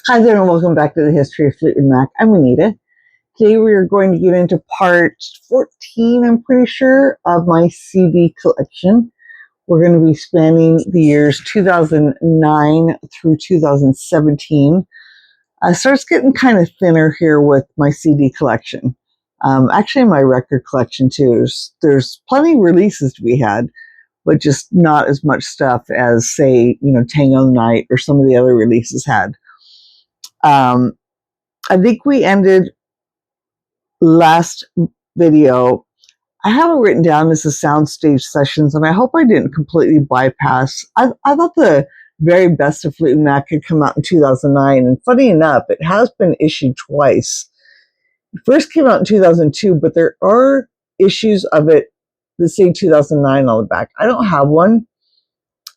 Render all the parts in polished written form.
Hi there and welcome back to the History of Fleetwood Mac. I'm Anita. Today we are going to get into part 14, I'm pretty sure, of my CD collection. We're going to be spanning the years 2009 through 2017. It starts getting kind of thinner here with my CD collection. Actually, my record collection too. There's plenty of releases to be had, but just not as much stuff as, say, Tango Night or some of the other releases had. I think we ended last video. I have it written down as the soundstage sessions, and I hope I didn't completely bypass. I thought the very best of Fleetwood Mac had come out in 2009, and funny enough, it has been issued twice. It first came out in 2002, but there are issues of it that say 2009 on the back. I don't have one.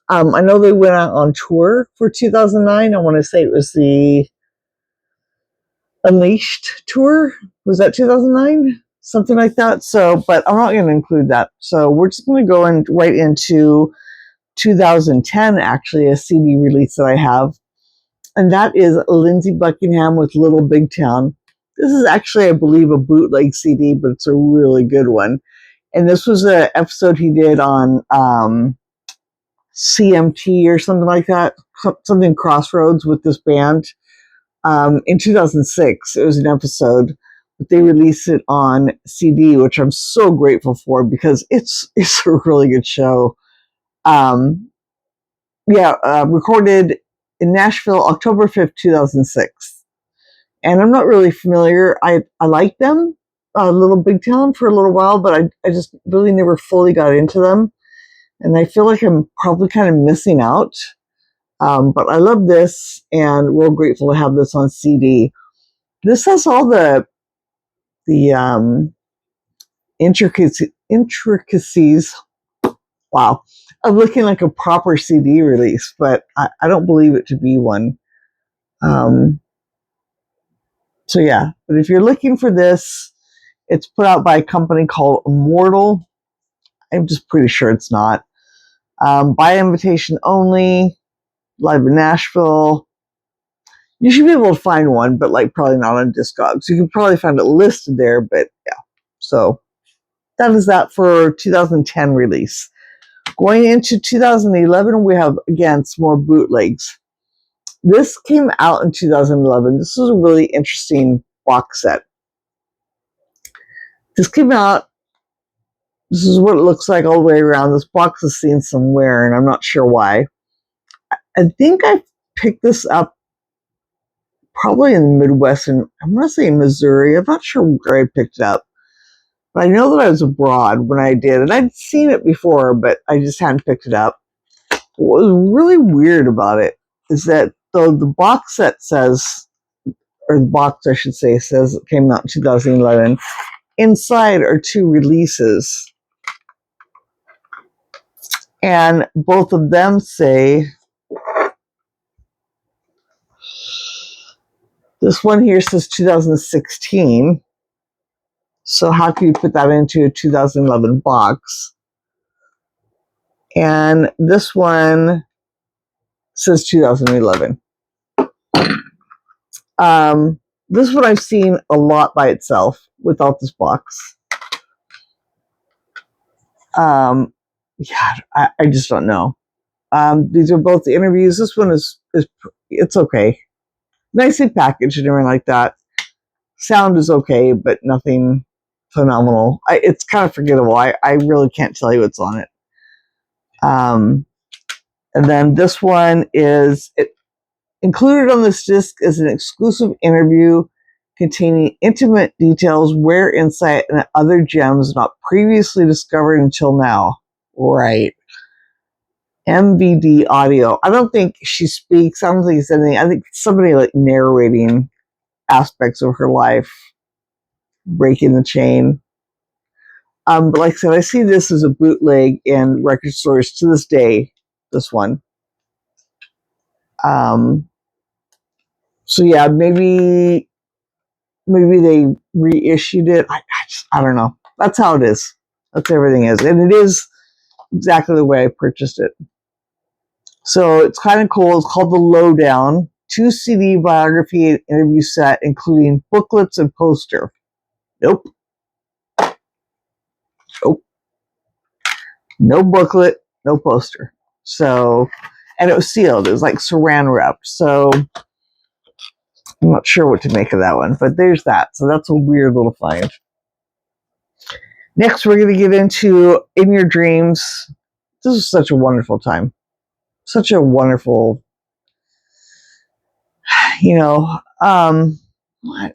I know they went out on tour for 2009. I want to say it was the Unleashed tour. Was that 2009? Something like that. So, but I'm not going to include that. So we're just going to go right into 2010, actually, a CD release that I have. And that is Lindsey Buckingham with Little Big Town. This is actually, I believe, a bootleg CD, but it's a really good one. And this was an episode he did on CMT or something like that, something Crossroads with this band. In 2006, it was an episode, but they released it on CD, which I'm so grateful for because it's a really good show. Recorded in Nashville, October 5th, 2006. And I'm not really familiar. I liked them, Little Big Town, for a little while, but I just really never fully got into them. And I feel like I'm probably kind of missing out. But I love this, and real grateful to have this on CD. This has all the intricacies, wow, of looking like a proper CD release, but I don't believe it to be one. So yeah, but if you're looking for this, it's put out by a company called Immortal. I'm just pretty sure it's not. By invitation only, live in Nashville. You should be able to find one, but probably not on Discogs. You can probably find it listed there, but yeah. So that is that for 2010 release. Going into 2011, we have, again, some more bootlegs. This came out in 2011. This is a really interesting box set. This came out, this is what it looks like all the way around. This box is seen somewhere, and I'm not sure why. I think I picked this up probably in the Midwest, and I'm going to say Missouri. I'm not sure where I picked it up. But I know that I was abroad when I did, and I'd seen it before, but I just hadn't picked it up. What was really weird about it is that though the box set says, or the box, I should say, says it came out in 2011, inside are two releases. And both of them say, this one here says 2016. So how can you put that into a 2011 box? And this one says 2011. This one I've seen a lot by itself without this box. I just don't know. These are both the interviews. This one is it's okay. Nicely packaged and everything like that. Sound is okay, but nothing phenomenal. It's kind of forgettable. I really can't tell you what's on it. And then this one is included on this disc is an exclusive interview containing intimate details, rare insight, and other gems not previously discovered until now. Right. MVD audio. I don't think she speaks. I don't think it's anything. I think somebody narrating aspects of her life, breaking the chain. But like I said, I see this as a bootleg in record stores to this day. This one. So yeah, maybe they reissued it. I don't know. That's how it is. That's everything is, and it is exactly the way I purchased it. So it's kind of cool. It's called The Lowdown 2 CD biography and interview set, including booklets and poster. Nope. Nope. No booklet, no poster. So, and it was sealed. It was like saran wrapped. So I'm not sure what to make of that one, but there's that. So that's a weird little find. Next, we're going to get into In Your Dreams. This is such a wonderful time. Such a wonderful, I don't know. How am I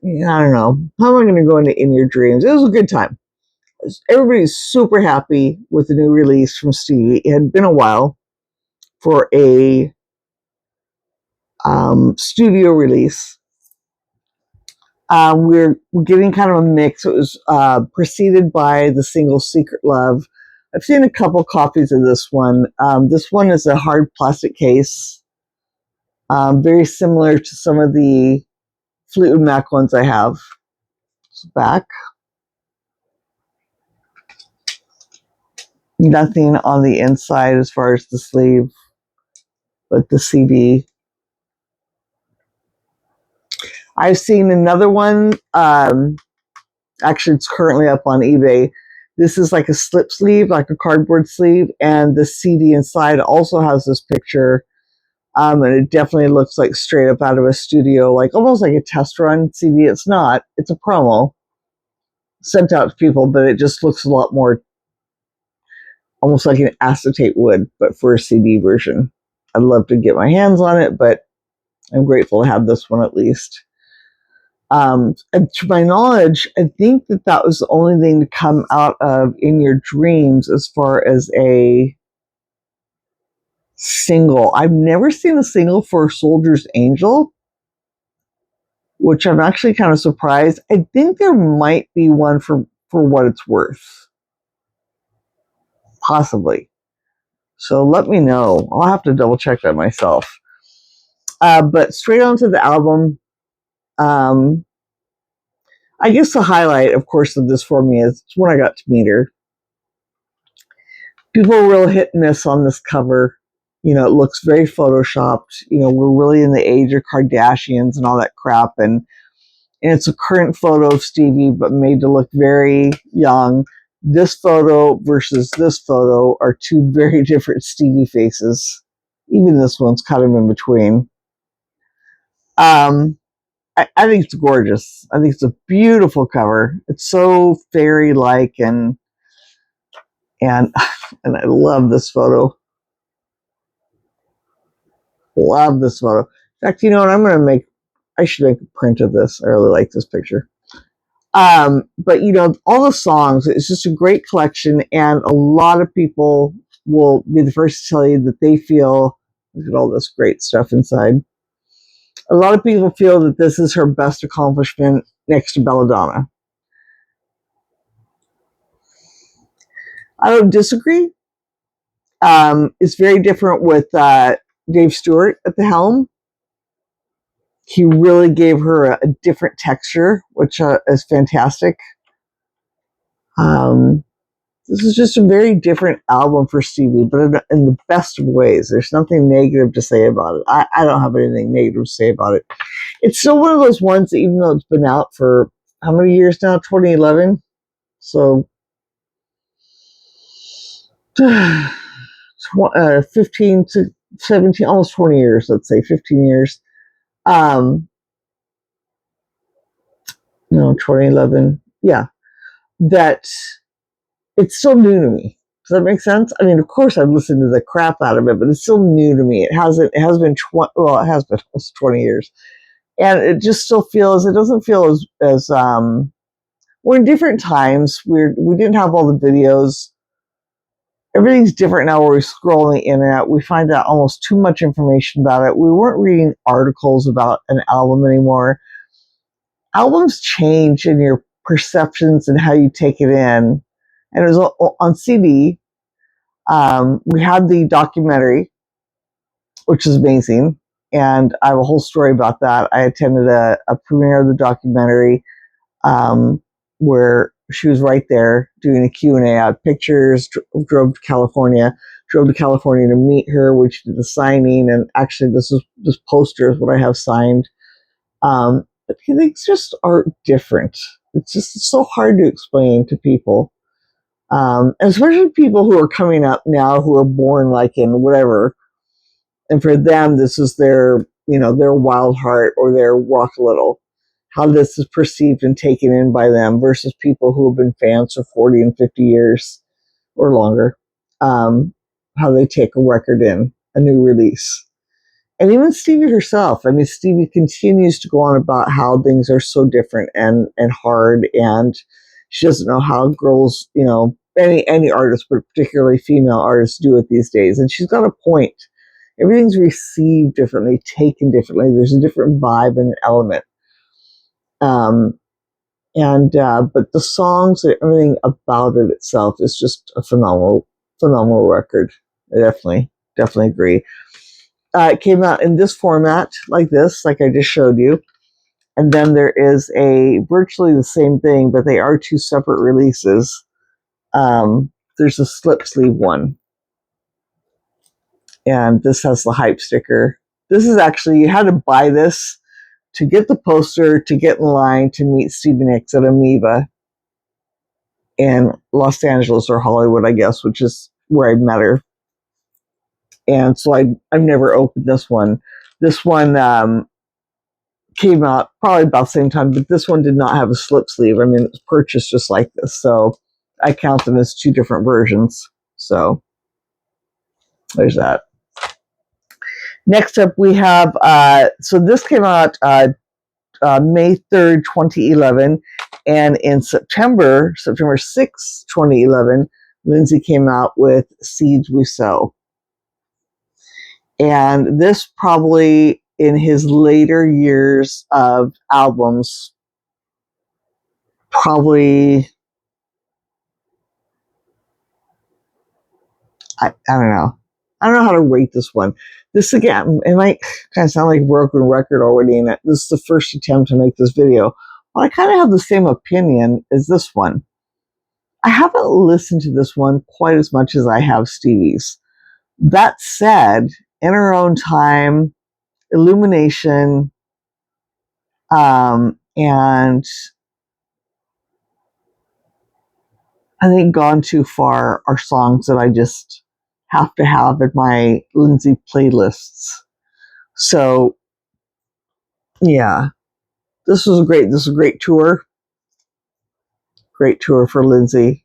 going to go into In Your Dreams? It was a good time. Everybody's super happy with the new release from Stevie. It had been a while for a studio release. We're getting kind of a mix. It was preceded by the single Secret Love. I've seen a couple copies of this one. This one is a hard plastic case, very similar to some of the Fleetwood Mac ones I have. It's back. Nothing on the inside as far as the sleeve, but the CD. I've seen another one. Actually, it's currently up on eBay. This is like a slip sleeve, like a cardboard sleeve, and the CD inside also has this picture. And it definitely looks like straight up out of a studio, like almost like a test run CD. It's not. It's a promo sent out to people, but it just looks a lot more, almost like an acetate would, but for a CD version. I'd love to get my hands on it, but I'm grateful to have this one at least. And to my knowledge, I think that was the only thing to come out of In Your Dreams as far as a single. I've never seen a single for Soldier's Angel, which I'm actually kind of surprised. I think there might be one for What It's Worth. Possibly. So let me know. I'll have to double check that myself. But straight on to the album. I guess the highlight, of course, of this for me is when I got to meet her. People were real hit and miss on this cover. It looks very photoshopped. We're really in the age of Kardashians and all that crap. And it's a current photo of Stevie, but made to look very young. This photo versus this photo are two very different Stevie faces. Even this one's kind of in between. I think it's gorgeous. I think it's a beautiful cover. It's so fairy-like and I love this photo. Love this photo. In fact, you know what? I should make a print of this. I really like this picture. But all the songs, it's just a great collection, and a lot of people will be the first to tell you that they feel, look at all this great stuff inside. A lot of people feel that this is her best accomplishment next to Belladonna. I don't disagree. It's very different with Dave Stewart at the helm. He really gave her a different texture, which is fantastic. This is just a very different album for Stevie, but in the best of ways. There's nothing negative to say about it. I don't have anything negative to say about it. It's still one of those ones that, even though it's been out for how many years now? 2011? So 15 to 17, almost 20 years, let's say 15 years. No, 2011. Yeah. That it's still new to me. Does that make sense? I mean, of course I've listened to the crap out of it, but it's still new to me. It has been almost 20 years. And it just still feels, it doesn't feel as we're in different times. We didn't have all the videos. Everything's different now where we scroll on the internet. We find out almost too much information about it. We weren't reading articles about an album anymore. Albums change in your perceptions and how you take it in. And it was on CD. We had the documentary, which is amazing. And I have a whole story about that. I attended a premiere of the documentary where she was right there doing a Q&A. I had pictures, drove to California. drove to California to meet her, which did the signing. And actually, this poster is what I have signed. But things just are different. It's just so hard to explain to people, especially people who are coming up now who are born like in whatever. And for them, this is their, their wild heart or their rock little. How this is perceived and taken in by them versus people who have been fans for 40 and 50 years or longer. How they take a record in, a new release. And even Stevie herself. I mean, Stevie continues to go on about how things are so different and hard, and she doesn't know how girls, any artist, but particularly female artists, do it these days. And she's got a point. Everything's received differently, taken differently. There's a different vibe and element. But the songs and everything about it itself is just a phenomenal record. I definitely agree. It came out in this format, like this, like I just showed you. And then there is a virtually the same thing, but they are two separate releases. There's a slip sleeve one. And this has the hype sticker. This is actually, you had to buy this to get the poster, to get in line to meet Stevie Nicks at Amoeba in Los Angeles or Hollywood, I guess, which is where I met her. And so I've never opened this one. This one came out probably about the same time, but this one did not have a slip sleeve. I mean, it was purchased just like this. So I count them as two different versions. So there's that. Next up, we have, so this came out May 3rd, 2011. And in September 6th, 2011, Lindsey came out with Seeds We Sow. And this probably in his later years of albums, probably, I don't know. I don't know how to rate this one. This, again, it might kind of sound like a broken record already, and this is the first attempt to make this video. But I kind of have the same opinion as this one. I haven't listened to this one quite as much as I have Stevie's. That said, In Her Own Time, Illumination, and I think Gone Too Far are songs that I just have to have in my Lindsey playlists. So, yeah, this was a great tour. Great tour for Lindsey.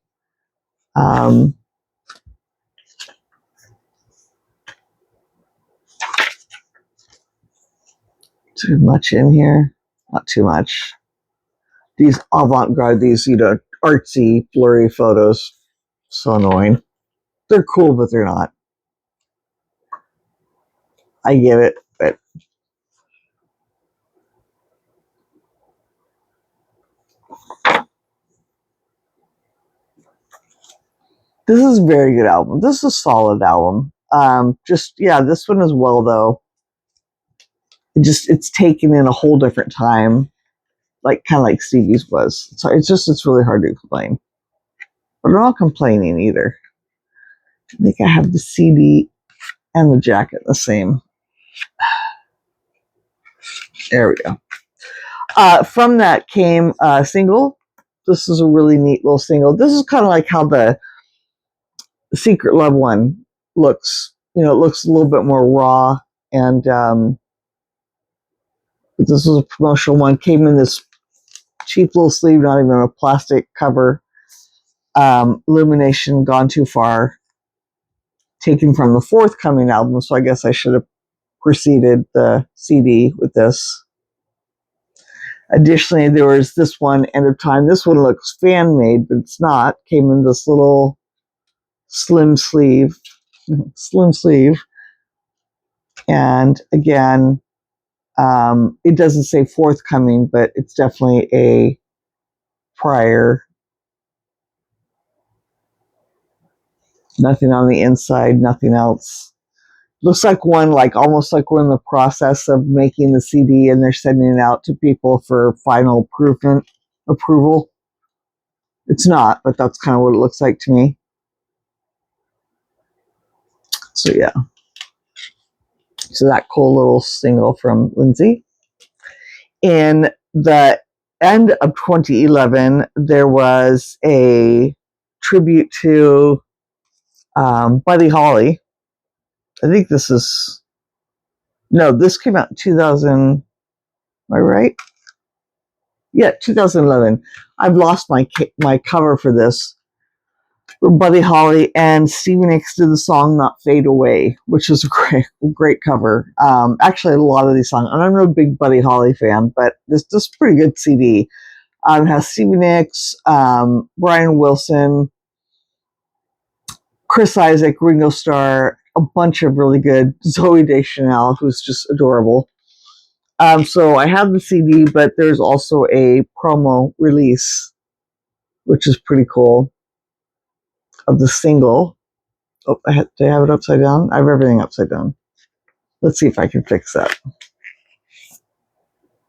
Too much in here? Not too much. These avant-garde, these, artsy, blurry photos. So annoying. They're cool, but they're not. I get it, but this is a very good album. This is a solid album. This one as well, though. It's taken in a whole different time, kind of like Stevie's was. So it's really hard to explain. But I'm not complaining either. I think I have the CD and the jacket the same. There we go. From that came a single. This is a really neat little single. This is kind of like how the Secret Love one looks. It looks a little bit more raw. And this was a promotional one. Came in this cheap little sleeve, not even a plastic cover. Illumination, Gone Too Far. Taken from the forthcoming album, so I guess I should have preceded the CD with this. Additionally, there was this one, End of Time. This one looks fan-made, but it's not. Came in this little slim sleeve. And again, it doesn't say forthcoming, but it's definitely a prior. Nothing on the inside, nothing else. Looks like almost like we're in the process of making the CD and they're sending it out to people for final approval. It's not, but that's kind of what it looks like to me. So yeah, so that cool little single from Lindsey. In the end of 2011, there was a tribute to Buddy Holly. I think this came out in 2000. Am I right? Yeah, 2011. I've lost my cover for this. Buddy Holly and Stevie Nicks did the song "Not Fade Away," which is a great cover. Actually, a lot of these songs, and I'm no big Buddy Holly fan, but this is a pretty good CD. It has Stevie Nicks, Brian Wilson, Chris Isaak, Ringo Starr, a bunch of really good, Zooey Deschanel, who's just adorable. So I have the CD, but there's also a promo release, which is pretty cool, of the single. Oh, do I have it upside down? I have everything upside down. Let's see if I can fix that.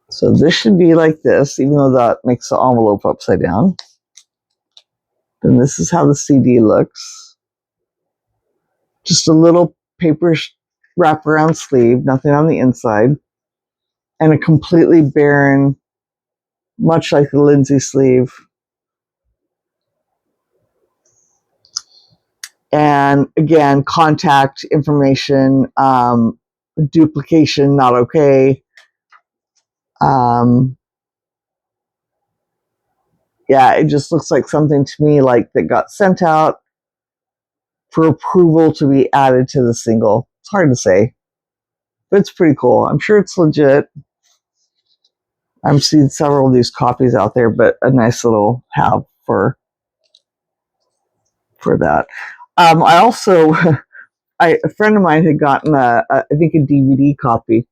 So this should be like this, even though that makes the envelope upside down. Then this is how the CD looks. Just a little paper wraparound sleeve, nothing on the inside, and a completely barren, much like the Lindsey sleeve. And again, contact information, duplication, not okay. Yeah, it just looks like something to me like that got sent out for approval to be added to the single. It's hard to say, but it's pretty cool. I'm sure it's legit. I'm seeing several of these copies out there, but a nice little have for that. I also, a friend of mine had gotten I think a DVD copy,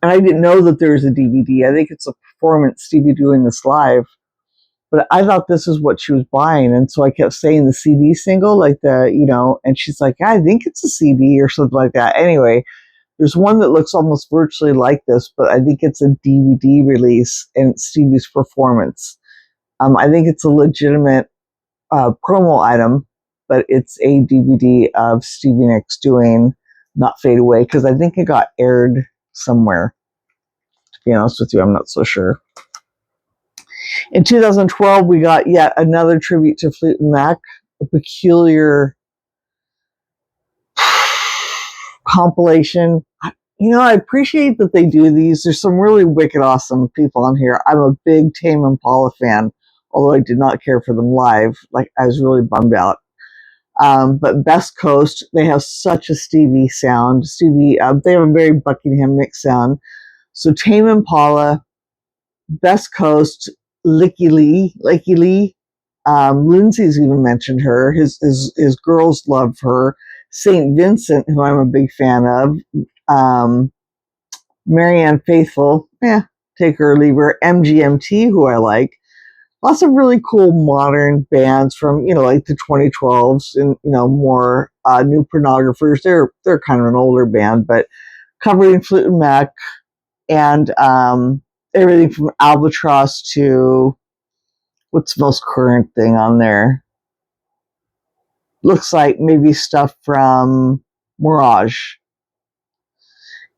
and I didn't know that there's a DVD. I think it's a performance Stevie doing this live, but I thought this is what she was buying, and so I kept saying the CD single, like and she's like, I think it's a CD or something like that. Anyway, there's one that looks almost virtually like this, but I think it's a DVD release, and it's Stevie's performance. I think it's a legitimate promo item, but it's a DVD of Stevie Nicks doing "Not Fade Away" because I think it got aired somewhere. To be honest with you, I'm not so sure. In 2012, we got yet another tribute to Fleetwood Mac, a peculiar compilation. I appreciate that they do these. There's some really wicked awesome people on here. I'm a big Tame Impala fan, although I did not care for them live. Like, I was really bummed out. But Best Coast, they have such a Stevie sound. They have a very Buckingham mix sound. So Tame Impala, Best Coast, Licky Lee. Lindsey's even mentioned her. His girls love her. St. Vincent, who I'm a big fan of. Marianne Faithfull, take her or leave her. MGMT, who I like. Lots of really cool modern bands from, like the 2012s and, more new pornographers. They're kind of an older band, but covering Fleetwood Mac and everything from Albatross to what's the most current thing on there? Looks like maybe stuff from Mirage.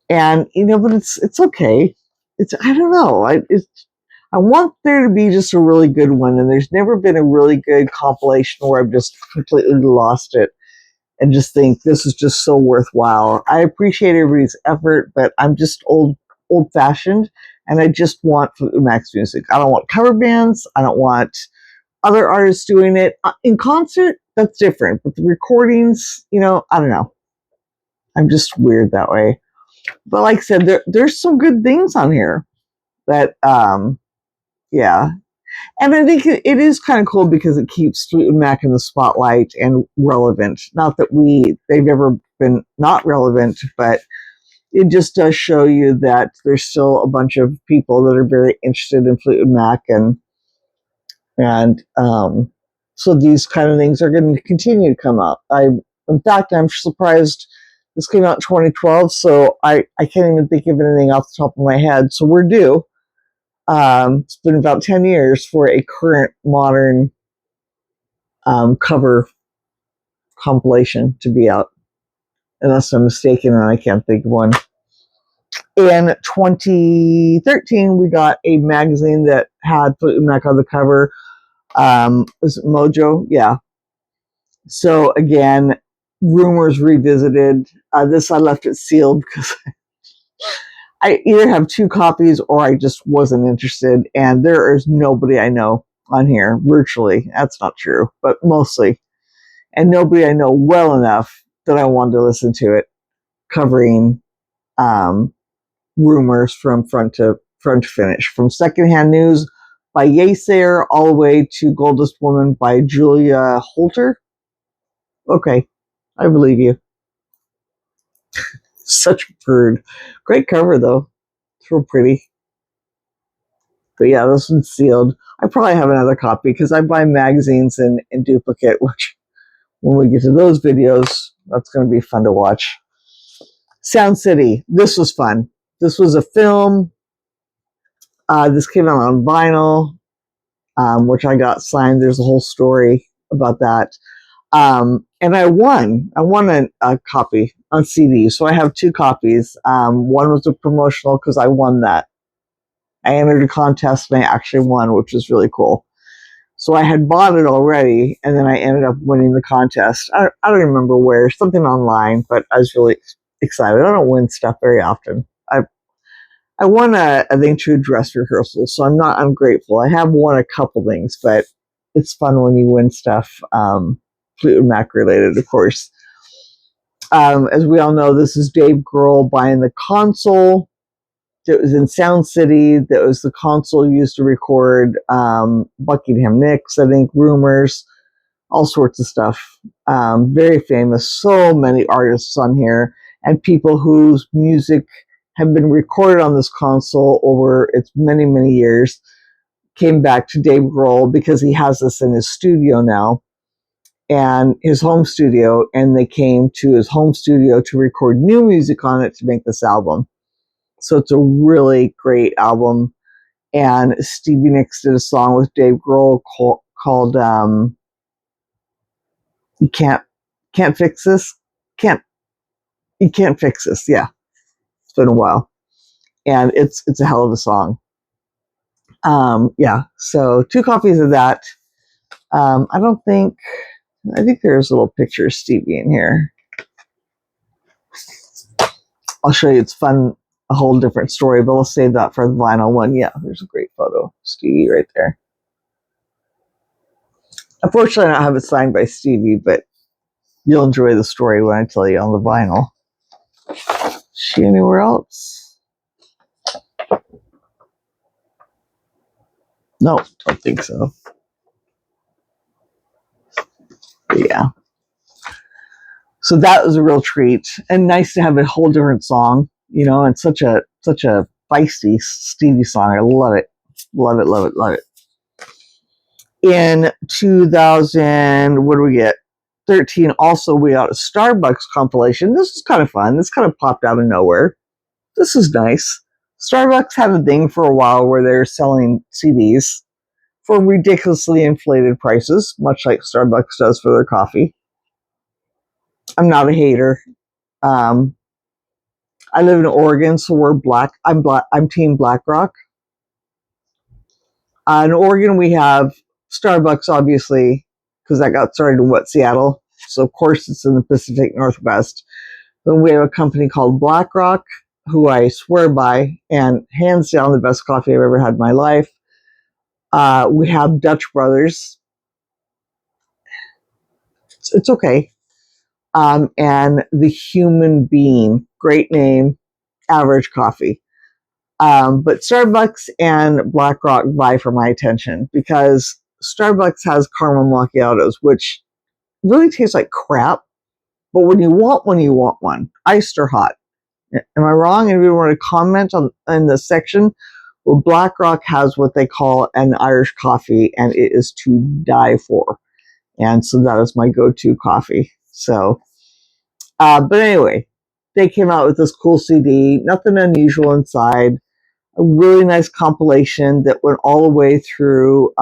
And, but it's okay. I don't know. I want there to be just a really good one, and there's never been a really good compilation where I've just completely lost it and just think this is just so worthwhile. I appreciate everybody's effort, but I'm just old-fashioned, and I just want Fleetwood Mac's music. I don't want cover bands. I don't want other artists doing it. In concert, that's different, but the recordings, I don't know. I'm just weird that way. But like I said, there's some good things on here that, yeah. And I think it is kind of cool because it keeps Fleetwood Mac in the spotlight and relevant. Not that they've ever been not relevant, but it just does show you that there's still a bunch of people that are very interested in Fleetwood Mac, and so these kind of things are going to continue to come up. In fact, I'm surprised this came out in 2012, so I can't even think of anything off the top of my head. So we're due. It's been about 10 years for a current modern cover compilation to be out. unless I'm mistaken and I can't think of one. In 2013, we got a magazine that had Fleetwood Mac on the cover. Was it Mojo? Yeah. So again, Rumors revisited. This I left it sealed because I either have 2 copies or I just wasn't interested. And there is nobody I know on here, virtually. That's not true, but mostly. And nobody I know well enough that I wanted to listen to it, covering Rumors from front to finish, from Secondhand News by Yesayer all the way to Goldest Woman by Julia Holter. Okay, I believe you. Such a bird. Great cover though. It's real pretty. But yeah, this one's sealed. I probably have another copy because I buy magazines in duplicate, which when we get to those videos, that's going to be fun to watch. Sound City. This was fun. This was a film. This came out on vinyl, which I got signed. There's a whole story about that. And I won a copy on CD. So I have 2 copies. One was a promotional because I won that. I entered a contest and I actually won, which was really cool. So I had bought it already, and then I ended up winning the contest. I don't remember where, something online, but I was really excited. I don't win stuff very often. I won a thing to a dress rehearsal, so I'm not ungrateful. I have won a couple things, but it's fun when you win stuff, Fleetwood Mac related, of course. As we all know, this is Dave Grohl buying the console that was in Sound City. That was the console used to record Buckingham Nicks, I think, Rumors, all sorts of stuff. Very famous. So many artists on here and people whose music have been recorded on this console over its many, many years came back to Dave Grohl because he has this in his studio now, and his home studio, and they came to his home studio to record new music on it to make this album. So it's a really great album. And Stevie Nicks did a song with Dave Grohl called "You Can't Fix This." You can't fix this. Yeah, it's been a while, and it's a hell of a song. Yeah, so 2 copies of that. I think there's a little picture of Stevie in here. I'll show you. It's fun, a whole different story, but we'll save that for the vinyl one. Yeah, there's a great photo. Stevie right there. Unfortunately, I don't have it signed by Stevie, but you'll enjoy the story when I tell you on the vinyl. Is she anywhere else? No, don't think so. But yeah. So that was a real treat, and nice to have a whole different song, and such a feisty Stevie song. I love it. Love it, love it, love it. In 2000, what do we get? 13, also we got a Starbucks compilation. This is kind of fun. This kind of popped out of nowhere. This is nice. Starbucks had a thing for a while where they're selling CDs for ridiculously inflated prices, much like Starbucks does for their coffee. I'm not a hater. I live in Oregon, so we're black. I'm Team BlackRock. In Oregon, we have Starbucks, obviously, because that got started in Seattle. So of course it's in the Pacific Northwest. Then we have a company called BlackRock, who I swear by, and hands down the best coffee I've ever had in my life. We have Dutch Brothers. It's okay. And The Human Being, great name, average coffee. But Starbucks and BlackRock vie for my attention because Starbucks has caramel macchiatos, which really taste like crap. But when you want one, you want one, iced or hot. Am I wrong? Anybody want to comment in the section? Well, BlackRock has what they call an Irish coffee, and it is to die for. And so that is my go-to coffee. So, but anyway, they came out with this cool CD, nothing unusual inside, a really nice compilation that went all the way through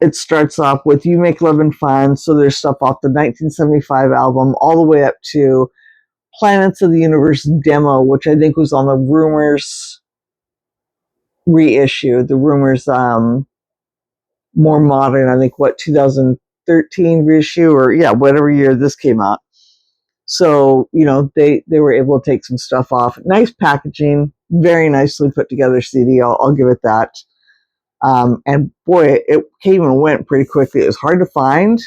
it starts off with You Make Love and Fun. So there's stuff off the 1975 album all the way up to Planets of the Universe demo, which I think was on the Rumors reissue. The Rumors more modern, I think, 2013 reissue, or yeah, whatever year this came out. So, they were able to take some stuff off. Nice packaging, very nicely put together CD. I'll give it that. And boy, it came and went pretty quickly. It was hard to find.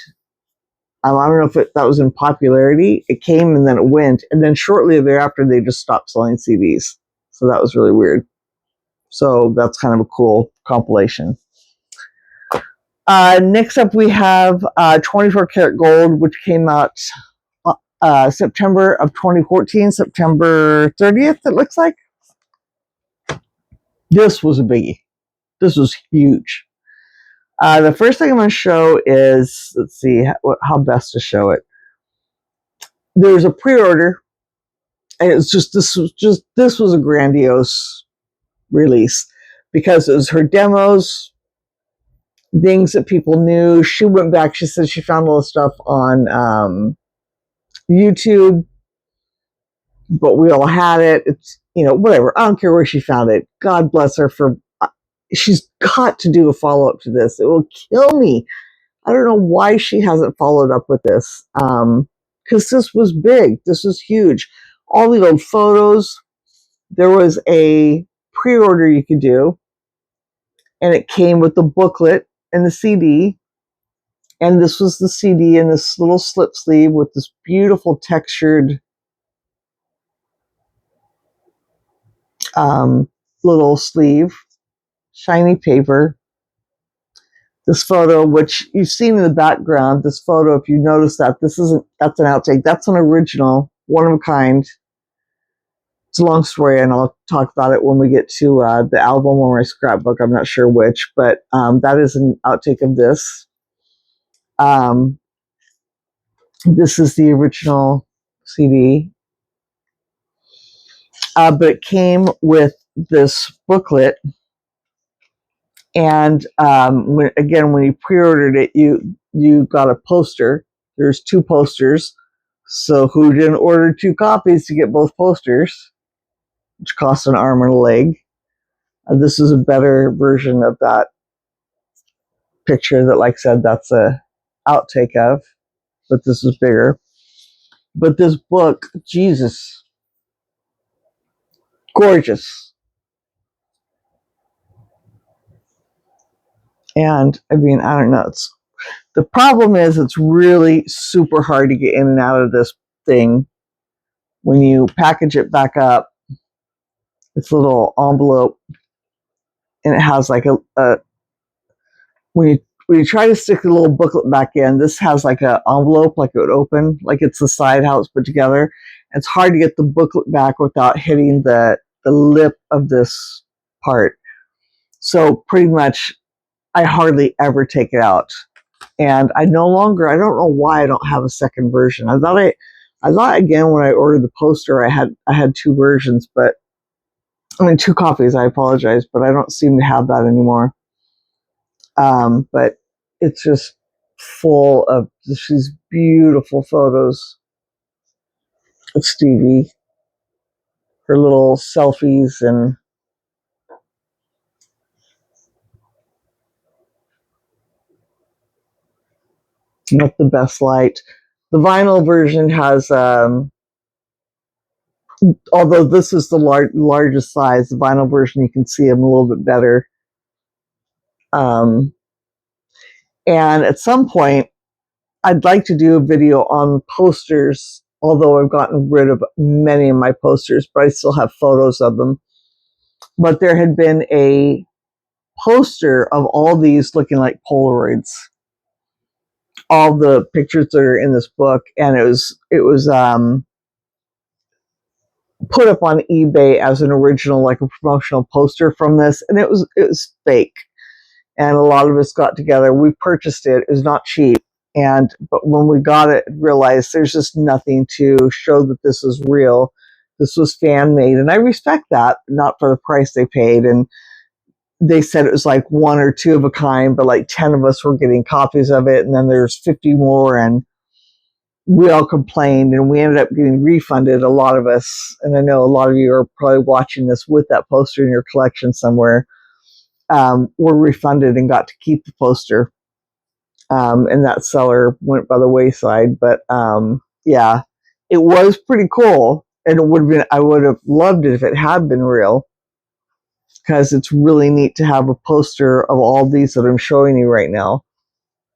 I don't know if that was in popularity. It came and then it went. And then shortly thereafter, they just stopped selling CDs. So that was really weird. So that's kind of a cool compilation. Next up, we have 24 Karat Gold, which came out September of 2014, September 30th, it looks like. This was a biggie. This was huge. The first thing I'm going to show is, let's see how best to show it. There's a pre-order, and this was a grandiose release because it was her demos, things that people knew. She went back. She said she found all the stuff on YouTube, but we all had it. It's, whatever. I don't care where she found it. God bless her for. She's got to do a follow-up to this. It will kill me. I don't know why she hasn't followed up with this. Because this was big. This was huge. All the old photos. There was a pre-order you could do, and it came with the booklet and the CD. And this was the CD in this little slip sleeve with this beautiful textured little sleeve, shiny paper. This photo, which you've seen in the background, this photo, if you notice that's an outtake. That's an original, one of a kind. It's a long story, and I'll talk about it when we get to the album or my scrapbook. I'm not sure which, but that is an outtake of this. This is the original CD. But it came with this booklet. And when you pre-ordered it, you got a poster. There's 2 posters. So who didn't order 2 copies to get both posters, which cost an arm and a leg? This is a better version of that picture that, like I said, that's a outtake of, but this is bigger. But this book, Jesus, gorgeous. And I mean, I don't know. The problem is it's really super hard to get in and out of this thing. When you package it back up, it's a little envelope, and it has like when you try to stick the little booklet back in, this has like an envelope, like it would open, like it's the side how it's put together. It's hard to get the booklet back without hitting the lip of this part. So pretty much, I hardly ever take it out. And I don't know why I don't have a second version. I thought again when I ordered the poster, I had 2 versions, but 2 copies. I apologize, but I don't seem to have that anymore. But it's just full of these beautiful photos of Stevie, her little selfies, and not the best light. The vinyl version has, although this is the largest size, the vinyl version, you can see them a little bit better. And at some point, I'd like to do a video on posters, although I've gotten rid of many of my posters, but I still have photos of them. But there had been a poster of all these looking like Polaroids, all the pictures that are in this book, and it was put up on eBay as an original, like a promotional poster from this, and it was fake. And a lot of us got together. We purchased it. It was not cheap. But when we got it, realized there's just nothing to show that this is real. This was fan made, and I respect that, not for the price they paid. And they said it was like 1 or 2 of a kind, but like 10 of us were getting copies of it, and then there's 50 more, and we all complained, and we ended up getting refunded, a lot of us. And I know a lot of you are probably watching this with that poster in your collection somewhere. Were refunded and got to keep the poster. And that seller went by the wayside. But yeah, it was pretty cool. And it would have been, I would have loved it if it had been real, because it's really neat to have a poster of all these that I'm showing you right now,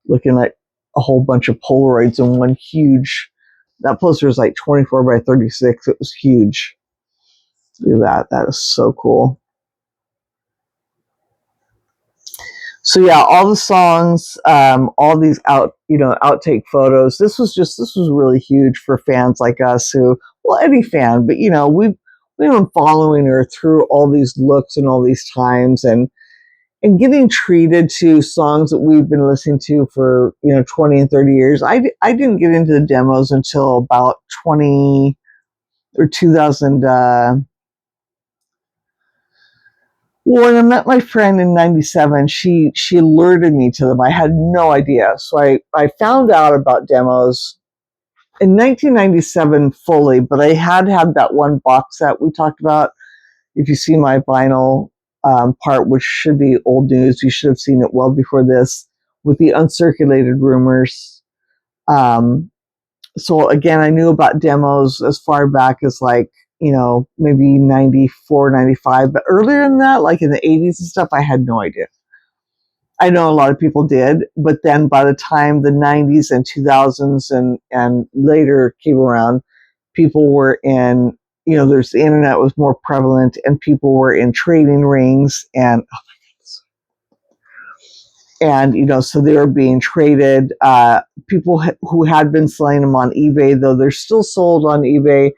looking like a whole bunch of Polaroids in one huge. That poster is like 24 by 36. It was huge. Look at that. That is so cool. So yeah, all the songs, all these outtake photos. This was really huge for fans like us who, well, any fan, but we've been following her through all these looks and all these times, and getting treated to songs that we've been listening to for 20 and 30 years. I didn't get into the demos until about 20 or 2000. When I met my friend in 97, she alerted me to them. I had no idea. So I found out about demos in 1997 fully, but I had that one box set we talked about. If you see my vinyl part, which should be old news, you should have seen it well before this, with the uncirculated rumors. So again, I knew about demos as far back as like, maybe 94, 95, but earlier than that, like in the 80s and stuff, I had no idea. I know a lot of people did, but then by the time the 90s and 2000s and later came around, people were in, there's the internet was more prevalent, and people were in trading rings, and so they were being traded. People who had been selling them on eBay, though they're still sold on eBay,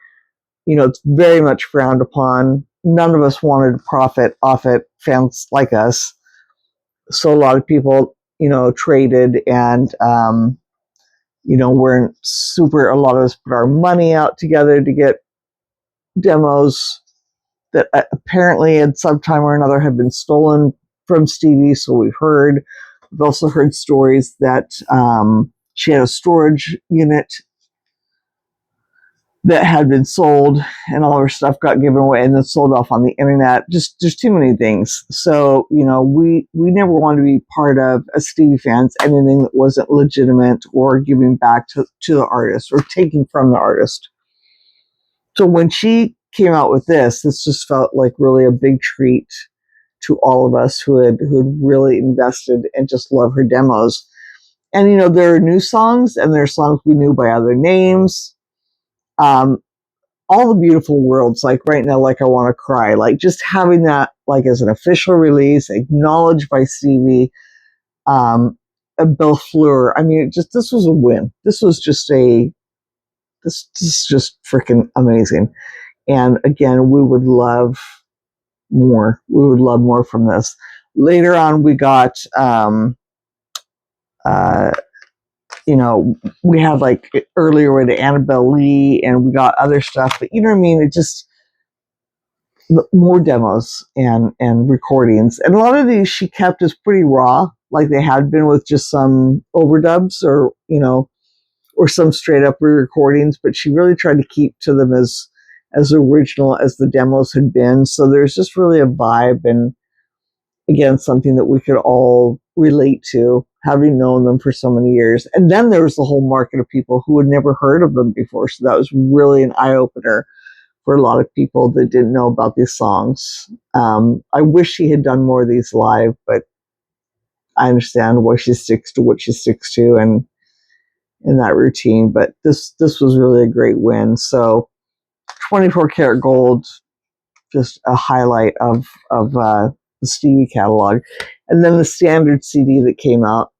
it's very much frowned upon. None of us wanted to profit off it, fans like us. So a lot of people, traded, and, weren't super, a lot of us put our money out together to get demos that apparently at some time or another had been stolen from Stevie. So we've also heard stories that she had a storage unit that had been sold, and all her stuff got given away and then sold off on the internet. Just there's too many things. So we never wanted to be part of, as Stevie fans, anything that wasn't legitimate or giving back to the artist or taking from the artist. So when she came out with this just felt like really a big treat to all of us who had really invested and just love her demos. And there are new songs, and there are songs we knew by other names. All the Beautiful Worlds, like right now, like I Want to Cry, like just having that like as an official release, acknowledged by Stevie, Bill Fleur. I mean, this was a win. This was just this is just freaking amazing. And again, we would love more. We would love more from this. Later on, we got we had like earlier with Annabelle Lee, and we got other stuff, but you know what I mean? It just more demos and recordings. And a lot of these she kept as pretty raw, like they had been, with just some overdubs or some straight up re-recordings, but she really tried to keep to them as original as the demos had been. So there's just really a vibe, and again, something that we could all relate to, having known them for so many years. And then there was the whole market of people who had never heard of them before. So that was really an eye-opener for a lot of people that didn't know about these songs. I wish she had done more of these live, but I understand why she sticks to what she sticks to and in that routine. But this was really a great win. So 24 karat gold, just a highlight of the Stevie catalog. And then the standard CD that came out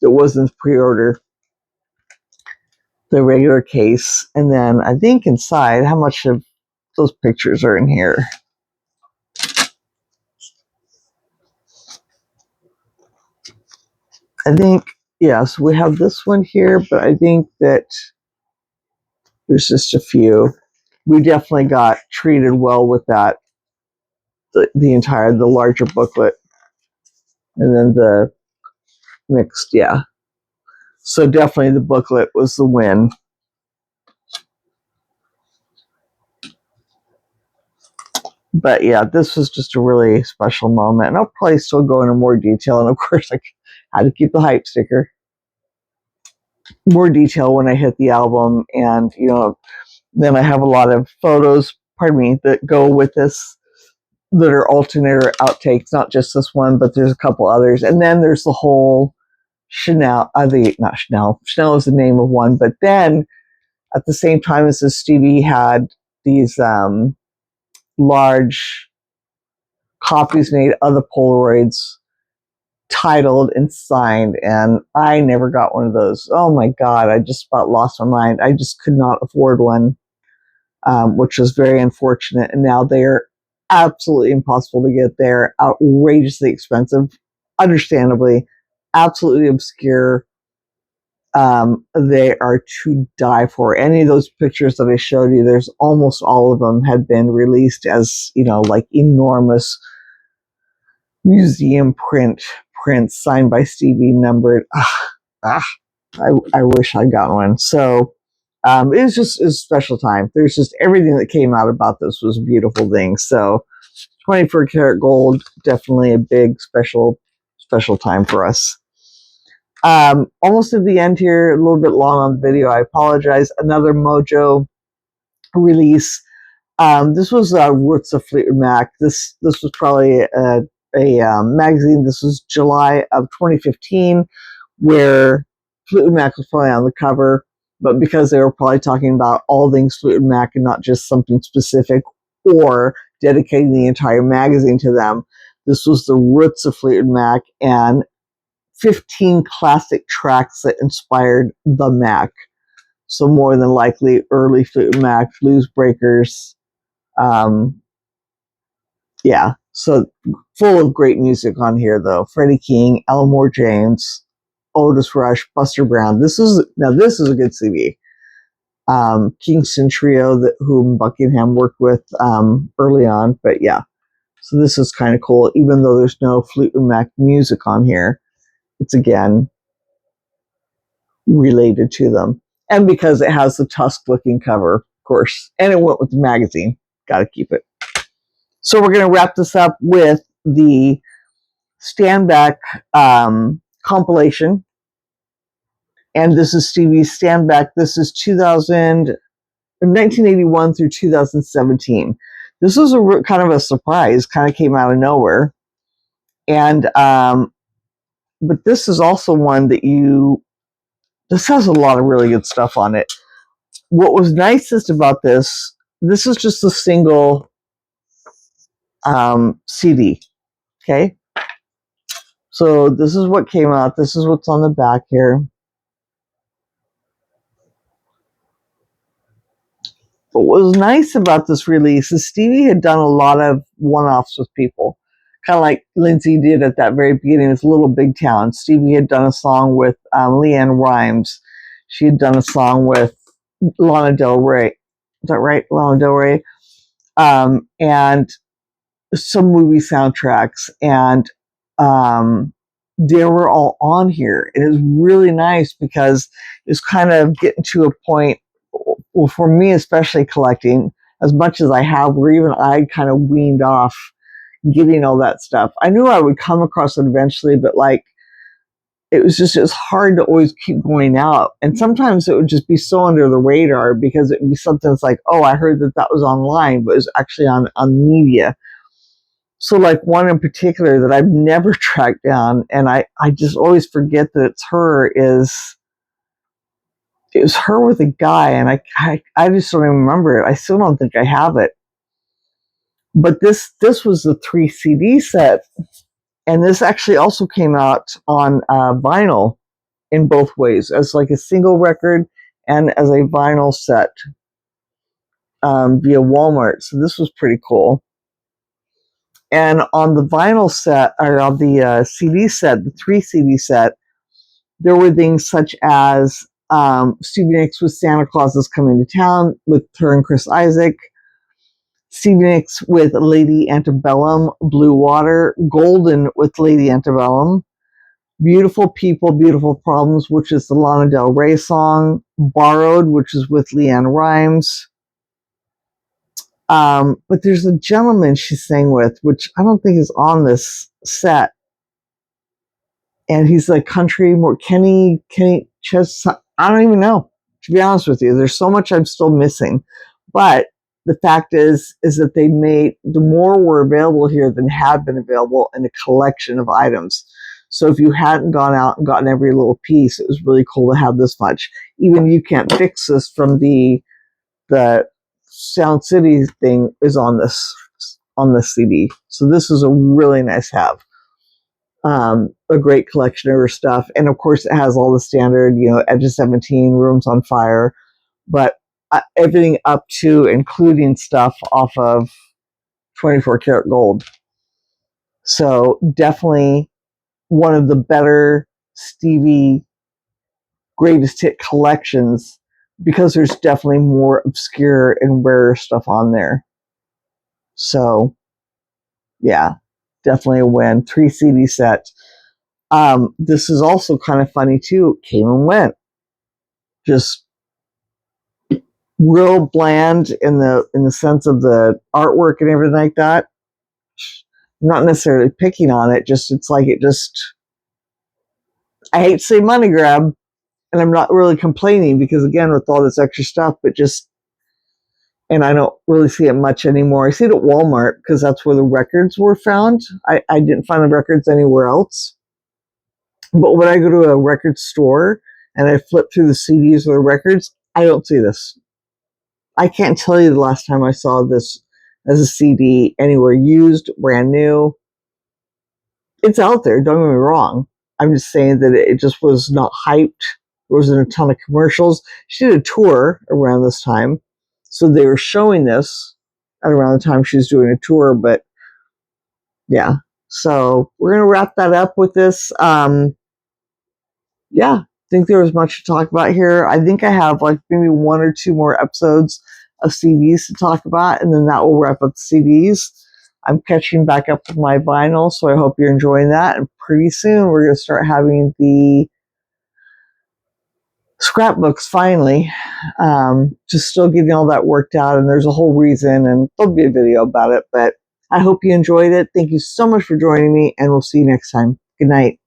that wasn't pre-order, the regular case. And then I think inside, how much of those pictures are in here? I think, yes, we have this one here, but I think that there's just a few. We definitely got treated well with that the larger booklet, and then the mixed, yeah. So definitely the booklet was the win. But yeah, this was just a really special moment. And I'll probably still go into more detail. And of course, I had to keep the hype sticker. More detail when I hit the album. And, then I have a lot of photos, that go with this that are alternate or outtakes, not just this one, but there's a couple others. And then there's the whole Chanel, not Chanel. Chanel is the name of one. But then at the same time as this, Stevie had these large copies made of the Polaroids, titled and signed, and I never got one of those. Oh my God, I just about lost my mind. I just could not afford one, which was very unfortunate. And now they're absolutely impossible to get. They're outrageously expensive, understandably, absolutely obscure. They are to die for. Any of those pictures that I showed you, there's almost all of them have been released as, like enormous museum prints signed by Stevie, numbered. I wish I'd gotten one. So it was a special time. There's just everything that came out about this was a beautiful thing. So 24 karat gold, definitely a big special time for us. Almost at the end here, a little bit long on the video. I apologize. Another Mojo release. This was Roots of Fleetwood Mac. This was probably a magazine. This was July of 2015, where Fleetwood Mac was probably on the cover, but because they were probably talking about all things Fleetwood Mac and not just something specific, or dedicating the entire magazine to them, this was the Roots of Fleetwood Mac and 15 classic tracks that inspired the Mac. So more than likely early Fleetwood Mac, Blues Breakers. Yeah, so full of great music on here, though. Freddie King, Elmore James, Otis Rush, Buster Brown. This is a good CD. Kingston Trio, whom Buckingham worked with early on. But yeah, so this is kind of cool. Even though there's no Fleetwood Mac music on here, it's again related to them. And because it has the Tusk-looking cover, of course, and it went with the magazine. Got to keep it. So we're going to wrap this up with the Stand Back compilation. And this is Stevie's Stand Back. This is 1981 through 2017. This was kind of a surprise, kind of came out of nowhere. And, but this is also one that this has a lot of really good stuff on it. What was nicest about this is just a single CD. Okay. So this is what came out. This is what's on the back here. But what was nice about this release is Stevie had done a lot of one-offs with people, kind of like Lindsey did at that very beginning with Little Big Town. Stevie had done a song with Leanne Rimes. She had done a song with Lana Del Rey. Is that right? Lana Del Rey. And some movie soundtracks. And they were all on here. It is really nice because it's kind of getting to a point, well, for me, especially collecting as much as I have, where even I kind of weaned off getting all that stuff. I knew I would come across it eventually, but it was hard to always keep going out. And sometimes it would just be so under the radar because it would be something that's like, oh, I heard that was online, but it was actually on media. So one in particular that I've never tracked down, and I just always forget that it's her, it was her with a guy, and I just don't even remember it. I still don't think I have it. But this was the 3 CD set, and this actually also came out on vinyl in both ways, as a single record and as a vinyl set via Walmart. So this was pretty cool. And on the vinyl set, or on the CD set, the 3 CD set, there were things such as Stevie Nicks with Santa Claus Is Coming to Town with her and Chris Isaak. Stevie Nicks with Lady Antebellum, Blue Water, Golden with Lady Antebellum, Beautiful People, Beautiful Problems, which is the Lana Del Rey song, Borrowed, which is with Leanne Rimes. But there's a gentleman she sang with, which I don't think is on this set. And he's like country, more Kenny Chess. I don't even know, to be honest with you. There's so much I'm still missing. But the fact is that they made, the more were available here than had been available in a collection of items. So if you hadn't gone out and gotten every little piece, it was really cool to have this much. Even You Can't Fix This from the Sound City thing is on this CD. So this is a really nice have. A great collection of her stuff. And of course it has all the standard, Edge of 17, Rooms on Fire, but everything up to including stuff off of 24 karat gold. So definitely one of the better Stevie greatest hit collections, because there's definitely more obscure and rarer stuff on there. So yeah, definitely a win. 3 CD set. This is also kind of funny too. Came and went. Just real bland in the sense of the artwork and everything like that. I'm not necessarily picking on it. I hate to say money grab, and I'm not really complaining because again, with all this extra stuff, and I don't really see it much anymore. I see it at Walmart because that's where the records were found. I didn't find the records anywhere else. But when I go to a record store and I flip through the CDs or the records, I don't see this. I can't tell you the last time I saw this as a CD anywhere used, brand new. It's out there, don't get me wrong. I'm just saying that it just was not hyped. There wasn't a ton of commercials. She did a tour around this time. So they were showing this at around the time she was doing a tour. But yeah, so we're going to wrap that up with this. Yeah, I think there was much to talk about here. I think I have like maybe 1 or 2 more episodes of CDs to talk about, and then that will wrap up the CDs. I'm catching back up with my vinyl, so I hope you're enjoying that. And pretty soon we're going to start having the scrapbooks finally. Just still getting all that worked out, and there's a whole reason, and there'll be a video about it. But I hope you enjoyed it. Thank you so much for joining me, and we'll see you next time. Good night.